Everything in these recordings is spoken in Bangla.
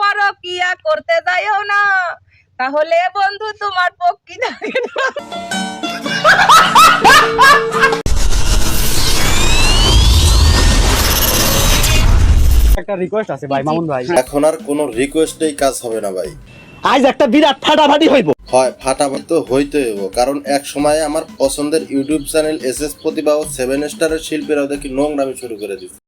পরকিয়া করতে যাইও না, তাহলে বন্ধু তোমার পক্ষী থাকে না। একটা রিকোয়েস্ট আছে ভাই, মামুন ভাই। এখন আর কোনো রিকোয়েস্টেই কাজ হবে না ভাই। আজ একটা বিরাট ফাটাফাটি হইব। হয় ফাটাফাটি তো হইতে হইব, কারণ এক সময়ে আমার পছন্দের ইউটিউব চ্যানেল এসএস প্রতিভা ও 7 স্টারের শিল্পীরাও দেখি নোংরামি শুরু করে দিচ্ছে।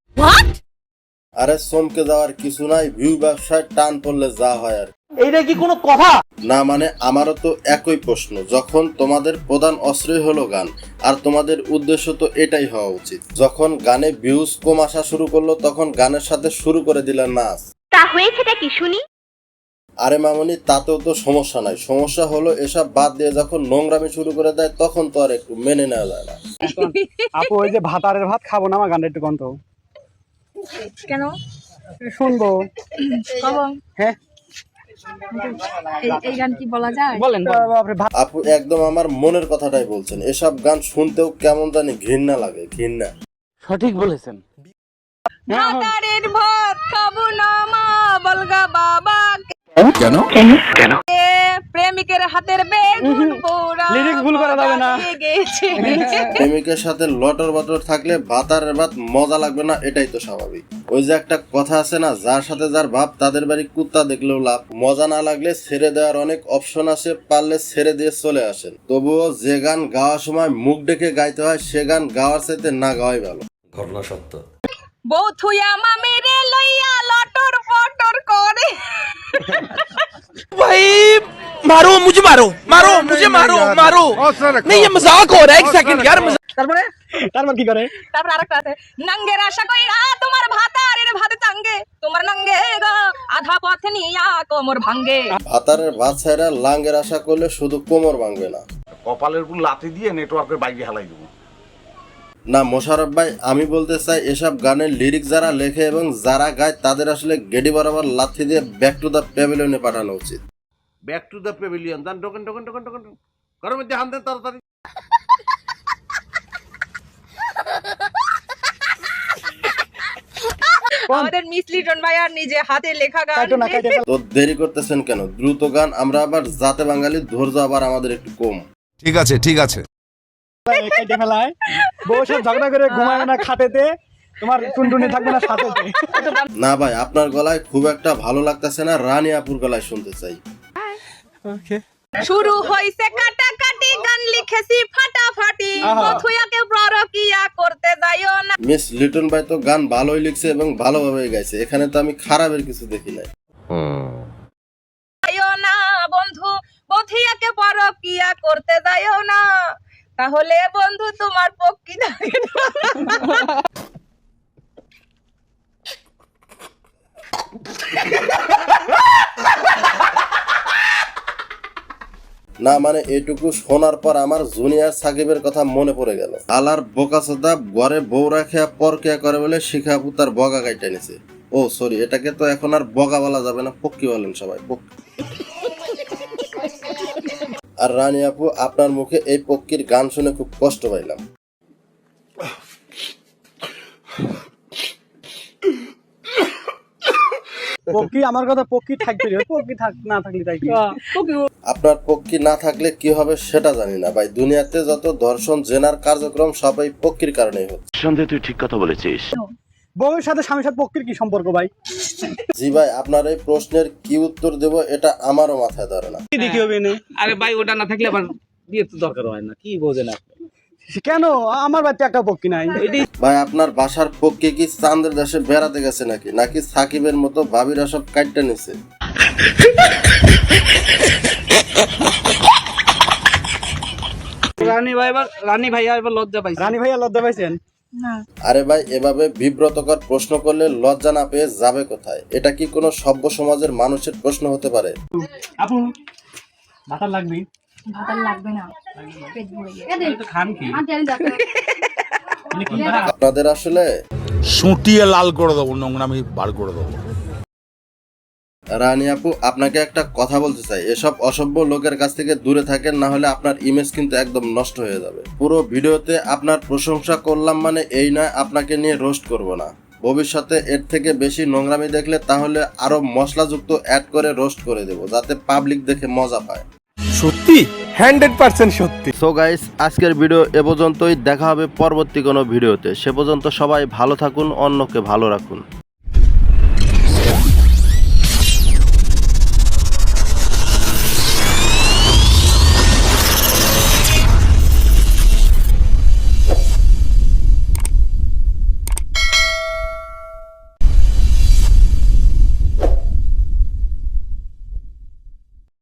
আরে চমকে যাওয়ার কিছু নাই, ভিউ ব্যবসায় টান পড়লে যা হয় আর। এইটা কি কোনো কথা? না মানে আমারও তো একই প্রশ্ন, যখন তোমাদের প্রধান অস্ত্রই হলো গান, আর তোমাদের উদ্দেশ্য তো এটাই হওয়া উচিত। যখন গানে ভিউজ কম আসা শুরু করলো, তখন গানের সাথে শুরু করে দিলেন নাচ। তা হয়েছেটা কি শুনি? আরে মামুনি, তাতেও তো সমস্যা নাই, সমস্যা হলো এসব বাদ দিয়ে যখন নোংরামি শুরু করে দেয়, তখন তো আর একটু মেনে নেওয়া যায় না। আপু ওই যে ভাতারের ভাত খাবো না, আমার গানটা একটু কন্ত কেন শুনবো। হ্যাঁ এই গান কি বলা যায়? বলেন। আপু একদম আমার মনের কথাটাই বলছেন, এসব গান শুনতেও কেমন জানি ঘৃণা লাগে, ঘৃণা। সঠিক বলেছেন। ভাতারের ভাত খাবো না মা বলগা বাবা, কেন? প্রেমিকের হাতের বেগুন পোড়া লিরিক্স ভুল করা যাবে না। গেছে। প্রেমিকের সাথে লটর বটর থাকলে ভাতারের ভাত মজা লাগবে না, এটাই তো স্বাভাবিক। ওই যে একটা কথা আছে না, যার সাথে যার ভাব তাদের বাড়ি কুত্তা দেখলেও লাভ। মজা না লাগলে ছেড়ে দেওয়ার অনেক অপশন আছে, পারলে ছেড়ে দিয়ে চলে আসেন। তবুও যে গান গাওয়ার সময় মুখ ডেকে গাইতে হয়, সে গান গাওয়ার চাইতে না গাওয়াই ভালো। ঘটনা সত্য। বউ থুয়া মামিরে লইয়া লটর পটর করে। भाई मारो मुझे, मारो मारो मुझे, मारो मारो। नहीं ये मजाक हो रहा है, एक सेकंड यार। তারপর কি করে? তারপর আরেকটা আছে, নাঙ্গের আশা কইরা তোমার ভাতারের ভাত চাঙ্গে, তোমার নাঙ্গে গো আধা পথে নিয়া কোমর ভাঙ্গে। ভাতারের ভাত ছাইরা লাঙ্গের আশা করলে শুধু কোমর ভাঙবে না, কপালের উপর লাথি দিয়ে নেটওয়ার্কের বাইরে হালাই দেবো। না মোশাররফ ভাই, আমি বলতে চাই এসব গানের লিরিক্স যারা লেখে এবং যারা গায় তাদের আসলে গেডি বরাবর লাথি দিয়ে ব্যাক টু দ্য প্যাভিলিয়নে পাঠানো উচিত। ব্যাক টু দ্য প্যাভিলিয়ন, যান টোকেন টোকেন টোকেন টোকেন ঘরের মধ্যে হান দেন তাড়াতাড়ি। আমাদের মিস লিটন ভাই আর নিজে হাতে লেখা গান। তো দেরি করতেছেন কেন, দ্রুত গান। আমরা আবার জাতে বাঙালি, ধৈর্য আবার আমাদের একটু কম। ঠিক আছে ঠিক আছে। বউ সব ঝগড়া করে ঘুমায় না খাটেতে, তোমার টুনটুনি থাকবে না সাথেতে। না ভাই, আপনার গলায় খুব একটা ভালো লাগতেছে না, রানী আপুর গলায় শুনতে চাই। শুরু হইছে কাটাকাটি, গান লিখেছি ফাটাফাটি, বথুয়াকে পরকিয়া করতে যাইও না। মিস লিটন ভাই তো গান ভালোই লিখছে এবং ভালোভাবে গাইছে, এখানে তো আমি খারাপের কিছু দেখি নাই। যাইও না বন্ধু, বথুয়াকে পরকিয়া করতে যাইও না, তাহলে বন্ধু তোমার পক্ষী থাকে না। না মানে এটুকু শোনার পর আমার জুনিয়র সাকিবের কথা মনে পড়ে গেল। আলার বোকাচোদা ঘরে বউ রাখিয়া পরকিয়া করে বলে শিখা আপু তার বগা গাইটা নিছে। ও সরি, এটাকে তো এখন আর বগা বলা যাবে না, পক্ষী বলেন সবাই, পক্ষী। আর রানী আপু, আপনার মুখে এই পক্ষীর গান শুনে খুব কষ্ট পাইলাম। পক্ষী আমার কথা, পক্ষী থাকতে পক্ষী না থাকলে তাই কি? আপনার পক্ষী না থাকলে কি হবে সেটা জানি না ভাই। দুনিয়াতে যত দর্শন জেনার কার্যক্রম সবাই পক্ষীর কারণেই হচ্ছে। সন্দেহ তুই ঠিক কথা বলেছিস। বউয়ের সাথে স্বামীর সাথে পক্ষীর কি সম্পর্ক ভাই? জি ভাই, আপনার এই প্রশ্নের কি উত্তর দেব এটা আমারও মাথায় ধরে না। কি দেখি হবে না? अरे भाई ওটা না থাকলে আবার বিয়ে তো দরকার হয় না, কি বোঝেন আপনি? কেন আমার বাড়িতে একটা পক্ষী নাই? ভাই আপনার বাসার পক্ষে কি চাঁদের দেশে বেড়াতে গেছে নাকি, নাকি সাকিবের মতো ভাবিরা সব কাটটা নিছে? রানী ভাইয়া এবার লজ্জা পাইছে। রানী ভাইয়া লজ্জা পাইছেন? আরে ভাই, এভাবে বিব্রতকর প্রশ্ন করলে লজ্জা না পেয়ে যাবে কোথায়? এটা কি কোনো সভ্য সমাজের মানুষের প্রশ্ন হতে পারে? আপু ভাতার লাগবে? ভাতার লাগবে না, পেট ভরে গেছে। খান কি? আপনাদের আসলে সুটিয়ে লাল করে দেবো, নোংরামি বার করে দেবো। রানী আপু, আপনাকে একটা কথা বলতে চাই, এসব অসভ্য লোকের কাছ থেকে দূরে থাকেন, না হলে আপনার ইমেজ কিন্তু একদম নষ্ট হয়ে যাবে। পুরো ভিডিওতে আপনার প্রশংসা করলাম মানে এই নয় আপনাকে নিয়ে রোস্ট করব না। ভবিষ্যতে এর থেকে বেশি নোংরামি দেখলে তাহলে আরো মশলাযুক্ত অ্যাড করে রোস্ট করে দেব, যাতে পাবলিক দেখে মজা পায়। সত্যি 100% সত্যি। সো গাইস, আজকের ভিডিও এ পর্যন্তই। দেখা হবে পরবর্তী কোনো ভিডিওতে। সে পর্যন্ত সবাই ভালো থাকুন, অন্যকে ভালো রাখুন।